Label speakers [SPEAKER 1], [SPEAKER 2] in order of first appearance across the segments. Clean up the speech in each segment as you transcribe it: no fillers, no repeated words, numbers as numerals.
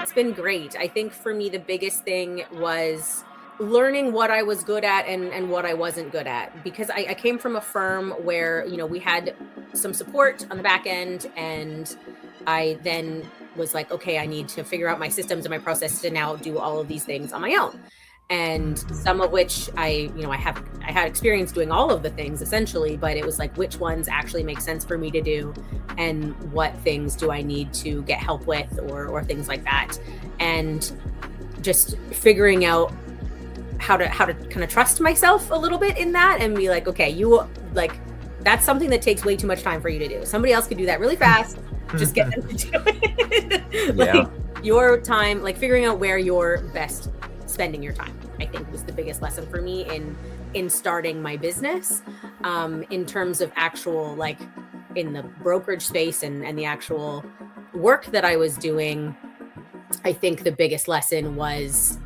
[SPEAKER 1] it's been great. I think for me, the biggest thing was learning what I was good at and what I wasn't good at, because I came from a firm where, we had some support on the back end, and I then was like, okay, I need to figure out my systems and my process to now do all of these things on my own. And some of which I had experience doing all of the things essentially, but it was like, which ones actually make sense for me to do and what things do I need to get help with or things like that. And just figuring out how to kind of trust myself a little bit in that and be like, okay, that's something that takes way too much time for you to do. Somebody else could do that really fast. Just get them to do it. Your time, like figuring out where you're best spending your time, I think was the biggest lesson for me in starting my business. In terms of actual, like in the brokerage space and the actual work that I was doing, I think the biggest lesson was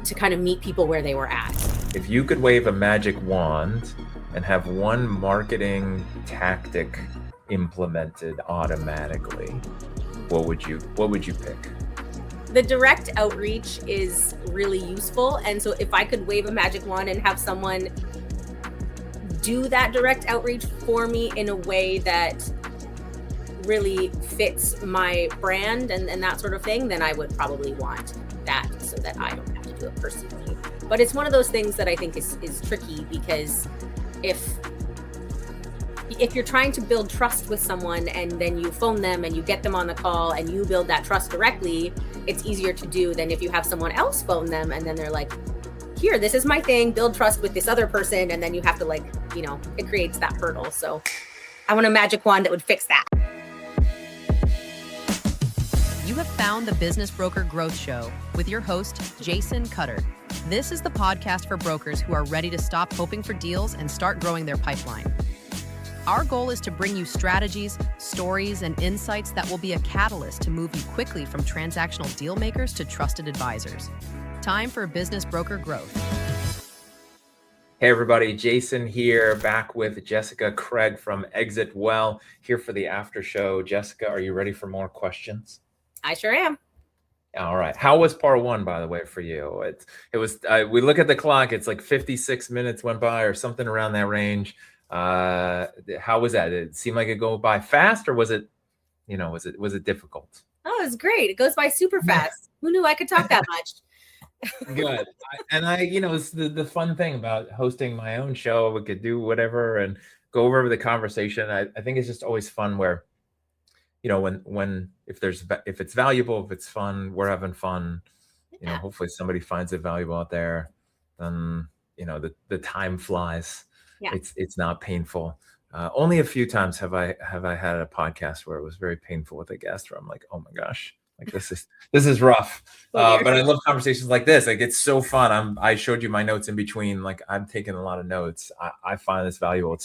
[SPEAKER 1] to kind of meet people where they were at.
[SPEAKER 2] If you could wave a magic wand and have one marketing tactic implemented automatically, what would you pick?
[SPEAKER 1] The direct outreach is really useful. And so if I could wave a magic wand and have someone do that direct outreach for me in a way that really fits my brand and that sort of thing, then I would probably want that so that I don't have to do it personally. But it's one of those things that I think is tricky, because if you're trying to build trust with someone and then you phone them and you get them on the call and you build that trust directly, it's easier to do than if you have someone else phone them and then they're like, here, this is my thing, build trust with this other person. And then you have to it creates that hurdle. So I want a magic wand that would fix that.
[SPEAKER 3] You have found the Business Broker Growth Show with your host, Jason Cutter. This is the podcast for brokers who are ready to stop hoping for deals and start growing their pipeline. Our goal is to bring you strategies, stories, and insights that will be a catalyst to move you quickly from transactional deal makers to trusted advisors. Time for business broker growth.
[SPEAKER 2] Hey everybody, Jason here, back with Jessica Craig from Exit Well, here for the after show. Jessica, are you ready for more questions?
[SPEAKER 1] I sure am.
[SPEAKER 2] All right. How was part one, by the way, for you? It was. We look at the clock. It's like 56 minutes went by, or something around that range. How was that? Did it seem like it go by fast, or was it difficult?
[SPEAKER 1] Oh, it was great. It goes by super fast. Who knew I could talk that much?
[SPEAKER 2] Good. It's the fun thing about hosting my own show. We could do whatever and go over the conversation. I think it's just always fun where, if it's valuable, if it's fun, we're having fun. Hopefully somebody finds it valuable out there. Then the time flies. Yeah. It's not painful. Only a few times have I had a podcast where it was very painful with a guest, where I'm like, oh my gosh, like this is rough. But I love conversations like this. Like, it's so fun. I showed you my notes in between. Like, I'm taking a lot of notes. I find this valuable.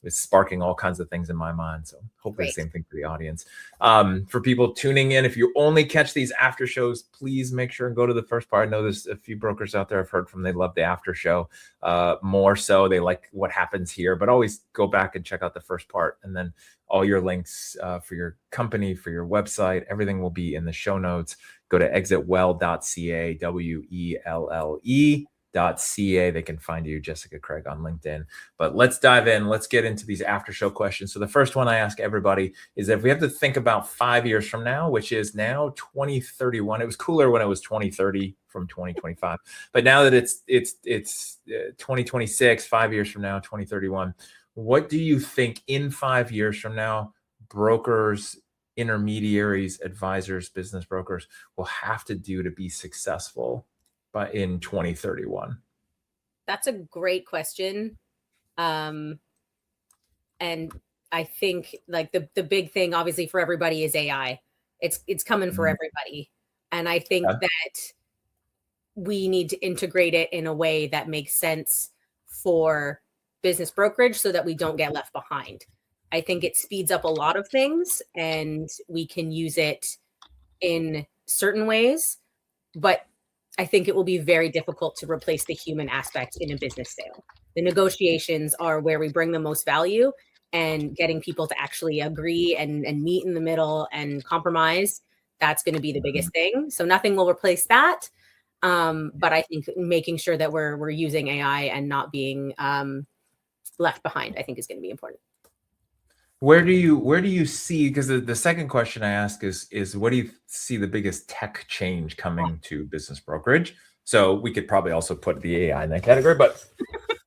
[SPEAKER 2] It's sparking all kinds of things in my mind. So hopefully the same thing for the audience. For people tuning in, if you only catch these after shows, please make sure and go to the first part. I know there's a few brokers out there I've heard from, they love the after show more so. They like what happens here, but always go back and check out the first part. And then all your links for your company, for your website, everything will be in the show notes. Go to exitwell.ca, WELLE.ca. They can find you, Jessica Craig, on LinkedIn. But let's dive in. Let's get into these after show questions. So the first one I ask everybody is, if we have to think about 5 years from now, which is now 2031. It was cooler when it was 2030 from 2025. But now that it's 2026, 5 years from now, 2031, what do you think in 5 years from now, brokers, intermediaries, advisors, business brokers will have to do to be successful but in 2031?
[SPEAKER 1] That's a great question. And I think like the big thing obviously for everybody is AI. It's coming for everybody. And I think that we need to integrate it in a way that makes sense for business brokerage so that we don't get left behind. I think it speeds up a lot of things and we can use it in certain ways, but I think it will be very difficult to replace the human aspect in a business sale. The negotiations are where we bring the most value, and getting people to actually agree and meet in the middle and compromise. That's going to be the biggest thing. So nothing will replace that. But I think making sure that we're using AI and not being left behind, I think is going to be important.
[SPEAKER 2] Where do you see, because the second question I ask is what do you see the biggest tech change coming to business brokerage? So we could probably also put the AI in that category, but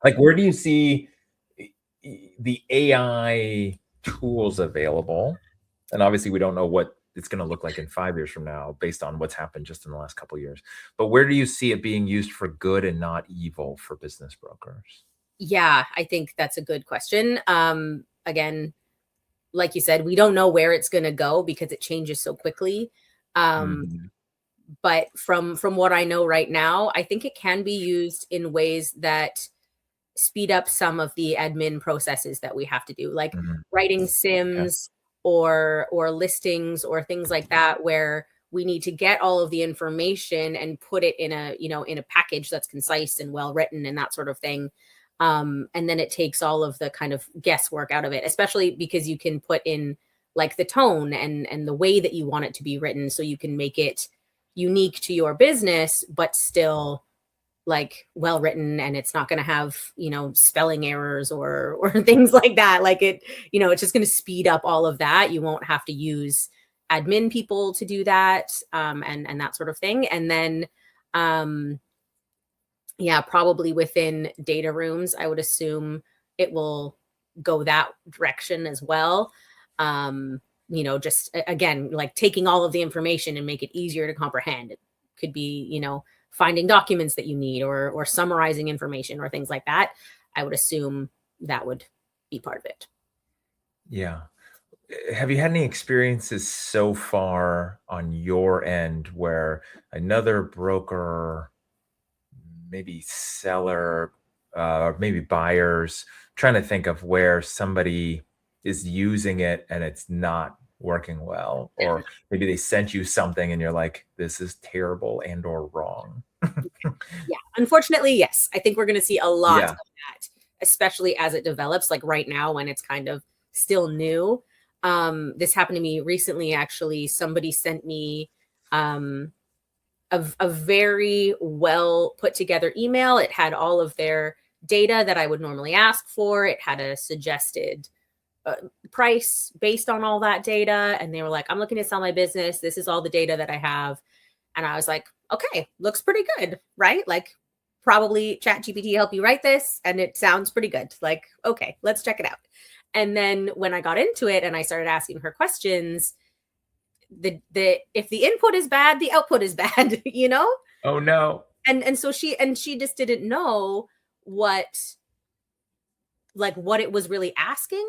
[SPEAKER 2] like, where do you see the AI tools available? And obviously we don't know what it's going to look like in 5 years from now based on what's happened just in the last couple of years. But where do you see it being used for good and not evil for business brokers?
[SPEAKER 1] Yeah, I think that's a good question. Again, like you said, we don't know where it's going to go because it changes so quickly.
[SPEAKER 2] Mhm.
[SPEAKER 1] But from what I know right now, I think it can be used in ways that speed up some of the admin processes that we have to do, like
[SPEAKER 2] Mhm.
[SPEAKER 1] writing
[SPEAKER 2] Okay.
[SPEAKER 1] CIMs or listings or things like that, where we need to get all of the information and put it in a, in a package that's concise and well written and that sort of thing. And then it takes all of the kind of guesswork out of it, especially because you can put in like the tone and the way that you want it to be written, so you can make it unique to your business but still like well written, and it's not going to have spelling errors or things like that. Like it's just going to speed up all of that. You won't have to use admin people to do that, and that sort of thing. And then yeah, probably within data rooms, I would assume it will go that direction as well. Just again, like taking all of the information and make it easier to comprehend. It could be, finding documents that you need or summarizing information or things like that. I would assume that would be part of it.
[SPEAKER 2] Yeah. Have you had any experiences so far on your end where another broker, maybe seller, maybe buyers, trying to think of where somebody is using it and it's not working well, or maybe they sent you something and you're like, this is terrible and or wrong?
[SPEAKER 1] Yeah, unfortunately, yes. I think we're going to see a lot
[SPEAKER 2] Yeah.
[SPEAKER 1] of that, especially as it develops, like right now when it's kind of still new. This happened to me recently, actually. Somebody sent me um, a very well put together email. It had all of their data that I would normally ask for. It had a suggested uh, price based on all that data. And they were like, I'm looking to sell my business. This is all the data that I have. And I was like, okay, looks pretty good, right? Like, probably ChatGPT help you write this, and it sounds pretty good. Like, okay, let's check it out. And then when I got into it and I started asking her questions, the if the input is bad, the output is bad, you know?
[SPEAKER 2] Oh no.
[SPEAKER 1] And so she just didn't know what what it was really asking,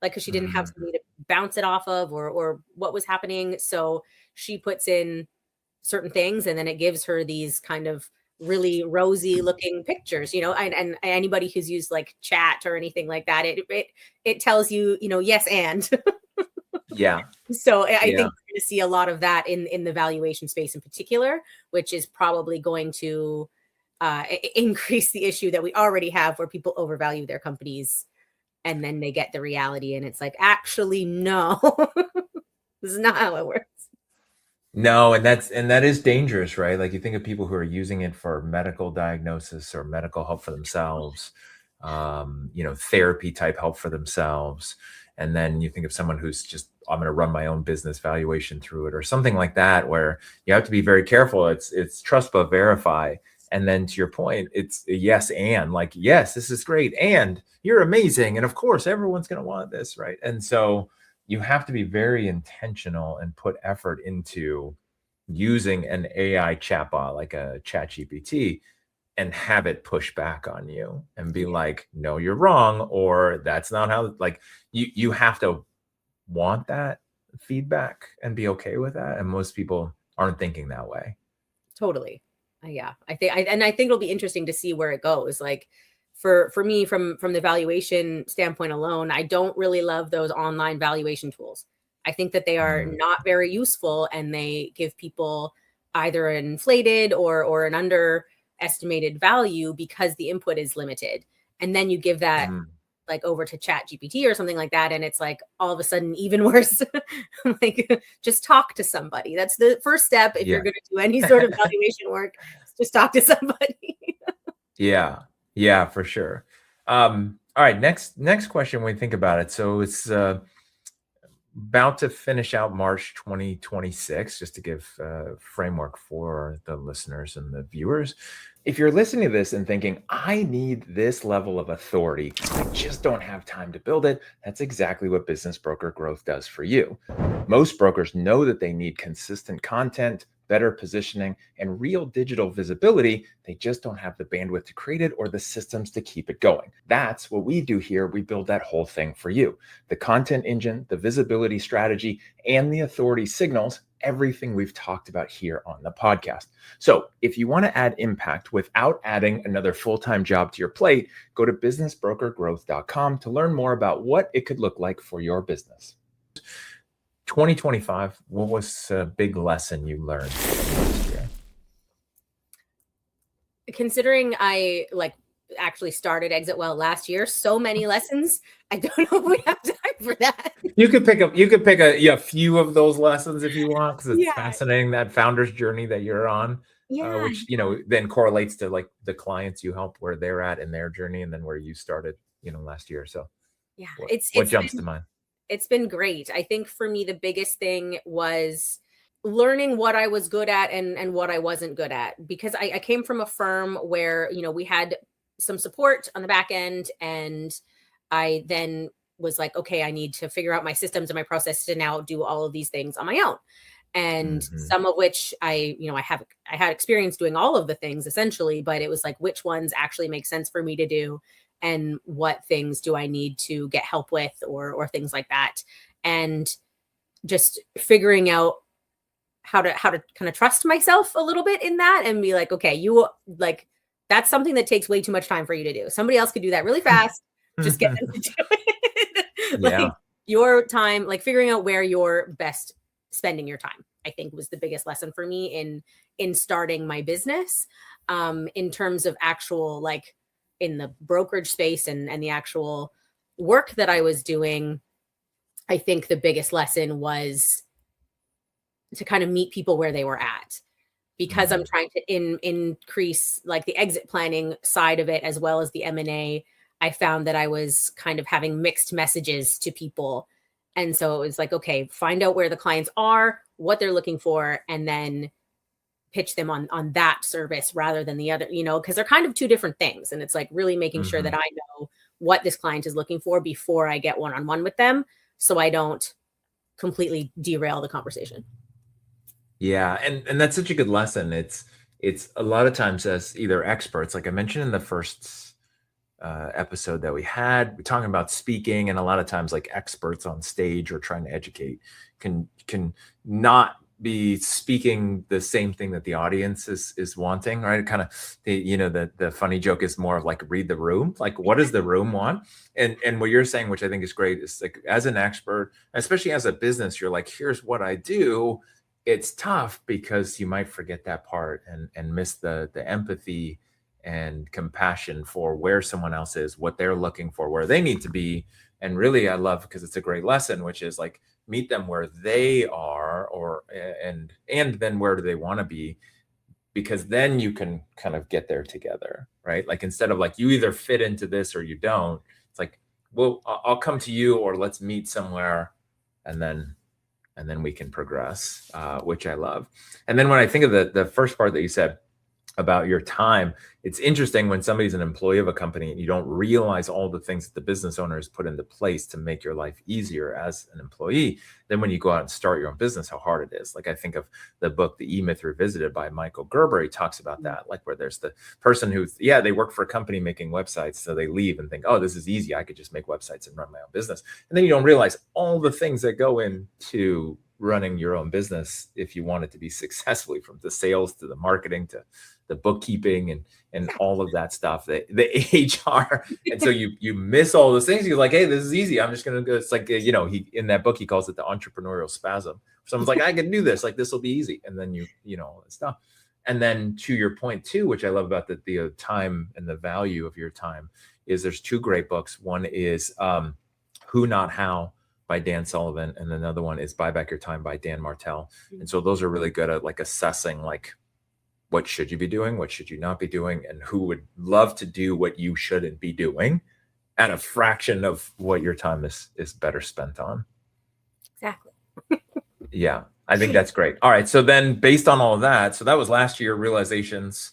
[SPEAKER 1] like because she didn't have
[SPEAKER 2] Mhm.
[SPEAKER 1] somebody to bounce it off of or what was happening. So she puts in certain things and then it gives her these kind of really rosy looking pictures, and anybody who's used like chat or anything like that, it tells you, yes and
[SPEAKER 2] Yeah.
[SPEAKER 1] so I think
[SPEAKER 2] Yeah.
[SPEAKER 1] we're going to see a lot of that in the valuation space in particular, which is probably going to increase the issue that we already have where people overvalue their companies and then they get the reality and it's like, actually, no, this is not how it works.
[SPEAKER 2] No, and that is dangerous, right? Like you think of people who are using it for medical diagnosis or medical help for themselves, therapy type help for themselves. And then you think of someone who's just, I'm going to run my own business valuation through it or something like that, where you have to be very careful. It's trust but verify. And then to your point, it's a yes and, like, yes, this is great. And you're amazing. And of course, everyone's going to want this, right? And so you have to be very intentional and put effort into using an AI chatbot like a ChatGPT and have it push back on you and be
[SPEAKER 1] Yeah,
[SPEAKER 2] like, no, you're wrong, or that's not how, like, you have to want that feedback and be okay with that. And most people aren't thinking that way.
[SPEAKER 1] totally. Yeah, I think it'll be interesting to see where it goes. Like for me, from the valuation standpoint alone, I don't really love those online valuation tools. I think that they are
[SPEAKER 2] Mm,
[SPEAKER 1] not very useful and they give people either an inflated or an underestimated value because the input is limited. And then you give that
[SPEAKER 2] mm.
[SPEAKER 1] like over to ChatGPT or something like that, and it's like all of a sudden even worse. Like, just talk to somebody. That's the first step if you're going to do any sort of valuation work. Just talk to somebody.
[SPEAKER 2] Yeah, for sure. All right, next question when we think about it. So it's about to finish out March 2026, just to give a framework for the listeners and the viewers. If you're listening to this and thinking, I need this level of authority, I just don't have time to build it, that's exactly what Business Broker Growth does for you. Most brokers know that they need consistent content, better positioning, and real digital visibility. They just don't have the bandwidth to create it or the systems to keep it going. That's what we do here. We build that whole thing for you. The content engine, the visibility strategy, and the authority signals, everything we've talked about here on the podcast. So if you want to add impact without adding another full-time job to your plate, go to businessbrokergrowth.com to learn more about what it could look like for your business. 2025, what was a big lesson you learned this year?
[SPEAKER 1] Considering I actually started Exit Well last year, so many lessons. I don't know if we have time for that.
[SPEAKER 2] You could pick a few of those lessons if you want, because it's fascinating, that founder's journey that you're on. Which then correlates to like the clients you help, where they're at in their journey, and then where you started last year. So what jumps to mind?
[SPEAKER 1] It's been great. I think for me, the biggest thing was learning what I was good at and what I wasn't good at, because I came from a firm where, we had some support on the back end, and I then was like, okay, I need to figure out my systems and my process to now do all of these things on my own. And some of which I had experience doing all of the things essentially, but it was like, which ones actually make sense for me to do, and what things do I need to get help with, or things like that. And just figuring out how to kind of trust myself a little bit in that, and be like, okay, that's something that takes way too much time for you to do. Somebody else could do that really fast. Just get them to do it. Your time, like figuring out where you're best spending your time, I think was the biggest lesson for me in starting my business. In terms of actual, like in the brokerage space and the actual work that I was doing, I think the biggest lesson was to kind of meet people where they were at, because I'm trying to increase like the exit planning side of it, as well as the M&A. I found that I was kind of having mixed messages to people. And so it was like, okay, find out where the clients are, what they're looking for, and then pitch them on that service rather than the other, because they're kind of two different things. And it's like really making sure that I know what this client is looking for before I get one-on-one with them, so I don't completely derail the conversation.
[SPEAKER 2] Yeah. And that's such a good lesson. It's a lot of times, as either experts, like I mentioned in the first episode that we're talking about speaking, and a lot of times like experts on stage or trying to educate can not be speaking the same thing that the audience is wanting, right? Kind of the funny joke is more of like, read the room, like what does the room want? And what you're saying, which I think is great, is like, as an expert, especially as a business, you're like, here's what I do. It's tough because you might forget that part and miss the empathy and compassion for where someone else is, what they're looking for, where they need to be. And really, I love, because it's a great lesson, which is like, meet them where they are, and then where do they want to be, because then you can kind of get there together, right? Like, instead of like, you either fit into this or you don't, it's like, well, I'll come to you, or let's meet somewhere, and then we can progress, which I love. And then when I think of the first part that you said about your time, it's interesting when somebody's an employee of a company and you don't realize all the things that the business owner has put into place to make your life easier as an employee. Then when you go out and start your own business, how hard it is. Like, I think of the book, The E-Myth Revisited by Michael Gerber. He talks about that, like where there's the person who's, they work for a company making websites. So they leave and think, oh, this is easy. I could just make websites and run my own business. And then you don't realize all the things that go into running your own business if you want it to be successfully, from the sales to the marketing to the bookkeeping and all of that stuff, the HR. And so you miss all those things. You're like, hey, this is easy. I'm just going to go. It's like, he, in that book, he calls it the entrepreneurial spasm. Someone's like, I can do this. Like, this will be easy. And then all that stuff. And then to your point too, which I love about the time and the value of your time, is there's two great books. One is Who Not How by Dan Sullivan, and another one is Buy Back Your Time by Dan Martell. And so those are really good at like assessing like what should you be doing, what should you not be doing, and who would love to do what you shouldn't be doing at a fraction of what your time is better spent on.
[SPEAKER 1] Exactly.
[SPEAKER 2] Yeah, I think that's great. All right, so then based on all of that, so that was last year, realizations.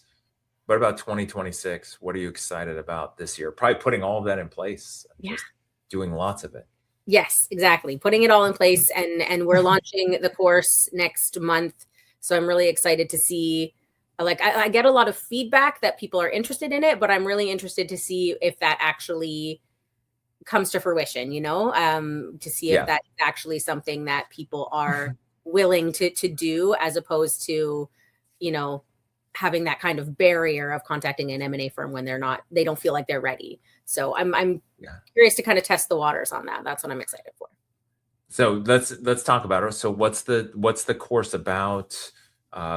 [SPEAKER 2] What about 2026? What are you excited about this year? Probably putting all of that in place, just doing lots of it.
[SPEAKER 1] Yes, exactly. Putting it all in place, and we're launching the course next month. So I'm really excited to see, like, I get a lot of feedback that people are interested in it, but I'm really interested to see if that actually comes to fruition, to see if that's actually something that people are willing to do, as opposed to, having that kind of barrier of contacting an M&A firm when they don't feel like they're ready. So I'm curious to kind of test the waters on that. That's what I'm excited for.
[SPEAKER 2] So let's talk about it. So what's the course about?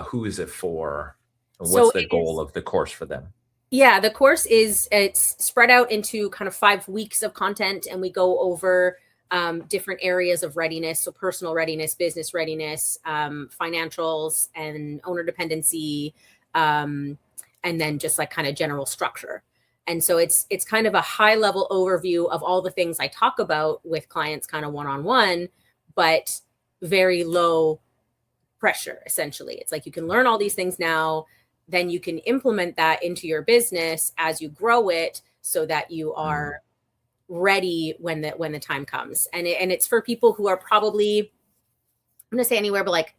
[SPEAKER 2] Who is it for? What's the goal of the course for them?
[SPEAKER 1] Yeah, the course it's spread out into kind of 5 weeks of content, and we go over different areas of readiness. So personal readiness, business readiness, financials, and owner dependency, and then just like kind of general structure. And so it's kind of a high level overview of all the things I talk about with clients kind of one-on-one, but very low pressure, essentially. It's like you can learn all these things now, then you can implement that into your business as you grow it, so that you are ready when the time comes. And it's for people who are probably, I'm going to say anywhere but like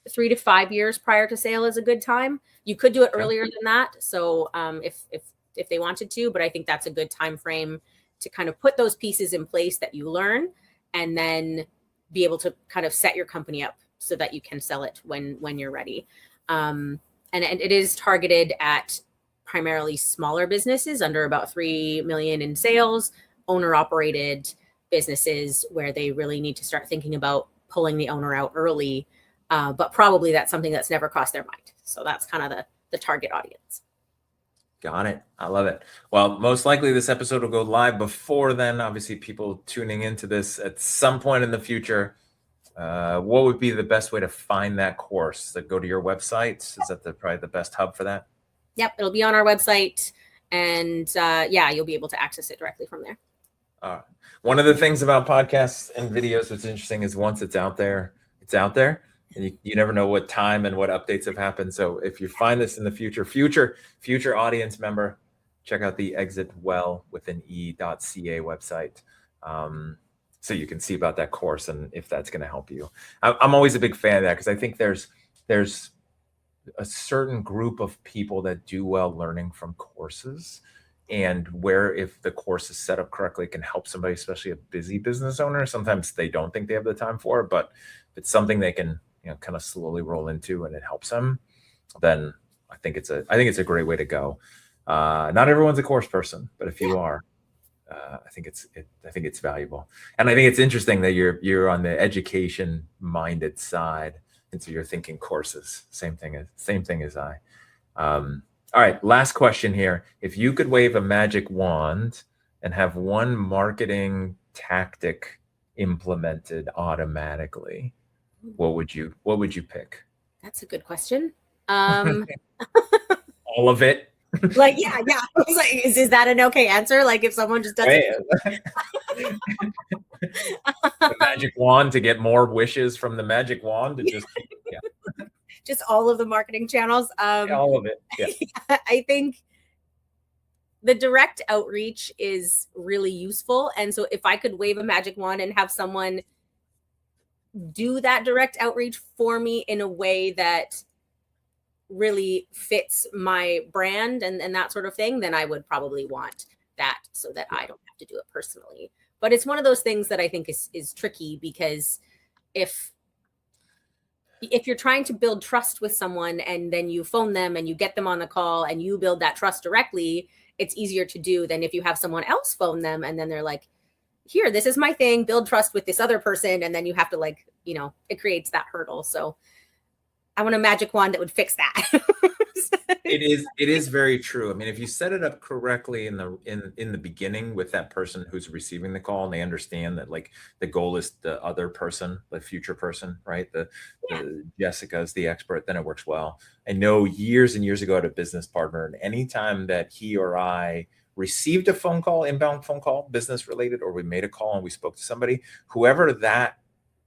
[SPEAKER 1] 3 to 5 years prior to sale is a good time. You could do it earlier than that. So if they wanted to, but I think that's a good time frame to kind of put those pieces in place that you learn, and then be able to kind of set your company up so that you can sell it when you're ready. And it is targeted at primarily smaller businesses under about 3 million in sales, owner operated businesses where they really need to start thinking about pulling the owner out early. But probably that's something that's never crossed their mind. So that's kind of the target audience.
[SPEAKER 2] Got it. I love it. Well, most likely this episode will go live before then. Obviously, people tuning into this at some point in the future. What would be the best way to find that course? So go to your website. Is that probably the best hub for that?
[SPEAKER 1] Yep, it'll be on our website, and you'll be able to access it directly from there.
[SPEAKER 2] One of the things about podcasts and videos that's interesting is once it's out there, and you never know what time and what updates have happened. So if you find this in the future audience member, check out the exitwellwithane.ca website. So you can see about that course and if that's going to help you. I'm always a big fan of that, because I think there's a certain group of people that do well learning from courses, and where if the course is set up correctly, it can help somebody, especially a busy business owner. Sometimes they don't think they have the time for it, but if it's something they can kind of slowly roll into and it helps them, then I think it's a great way to go. Not everyone's a course person, but if you are, I think it's valuable. And I think it's interesting that you're on the education minded side, and so you're thinking courses. Same thing as I. All right, last question here. If you could wave a magic wand and have one marketing tactic implemented automatically, what would you pick?
[SPEAKER 1] That's a good question.
[SPEAKER 2] All of it.
[SPEAKER 1] Like, yeah. I was like, is that an okay answer? Like, if someone just does it.
[SPEAKER 2] The magic wand to get more wishes from the magic wand to just
[SPEAKER 1] just all of the marketing channels.
[SPEAKER 2] All of it. Yeah.
[SPEAKER 1] I think the direct outreach is really useful. And so if I could wave a magic wand and have someone do that direct outreach for me in a way that really fits my brand and that sort of thing, then I would probably want that, so that I don't have to do it personally. But it's one of those things that I think is tricky, because if you're trying to build trust with someone and then you phone them and you get them on the call and you build that trust directly, it's easier to do than if you have someone else phone them and then they're like, here, this is my thing, build trust with this other person. And then you have to it creates that hurdle. So I want a magic wand that would fix that.
[SPEAKER 2] It is very true. I mean, if you set it up correctly in the beginning with that person who's receiving the call, and they understand that like the goal is the other person, the future person, right? The Jessica is the expert, then it works well. I know years and years ago I had a business partner, and anytime that he or I received a phone call, inbound phone call, business related, or we made a call and we spoke to somebody, whoever that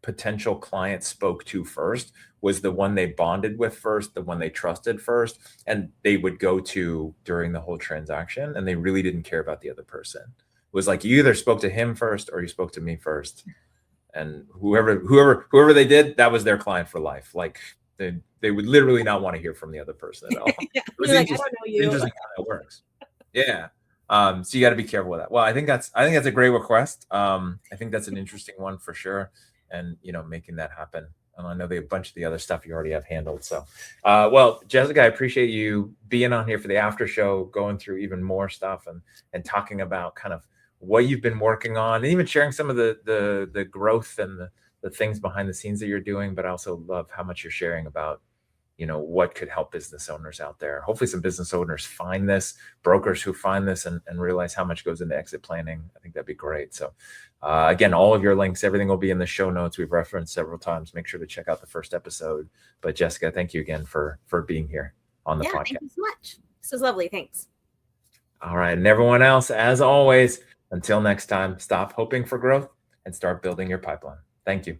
[SPEAKER 2] potential client spoke to first was the one they bonded with first, the one they trusted first, and they would go to during the whole transaction, and they really didn't care about the other person. It was like you either spoke to him first or you spoke to me first, and whoever they did, that was their client for life. Like they would literally not want to hear from the other person at all. It was
[SPEAKER 1] like, I don't know you.
[SPEAKER 2] interesting how that works. Yeah. So you got to be careful with that. Well, I think that's a great request. I think that's an interesting one for sure. And, making that happen. And I know they have a bunch of the other stuff you already have handled. So, well, Jessica, I appreciate you being on here for the after show, going through even more stuff and talking about kind of what you've been working on, and even sharing some of the growth and the things behind the scenes that you're doing. But I also love how much you're sharing about, what could help business owners out there. Hopefully some business owners find this, brokers who find this and realize how much goes into exit planning. I think that'd be great. So again, all of your links, everything will be in the show notes. We've referenced several times. Make sure to check out the first episode. But Jessica, thank you again for being here on the podcast.
[SPEAKER 1] Thank you so much. This was lovely. Thanks.
[SPEAKER 2] All right. And everyone else, as always, until next time, stop hoping for growth and start building your pipeline. Thank you.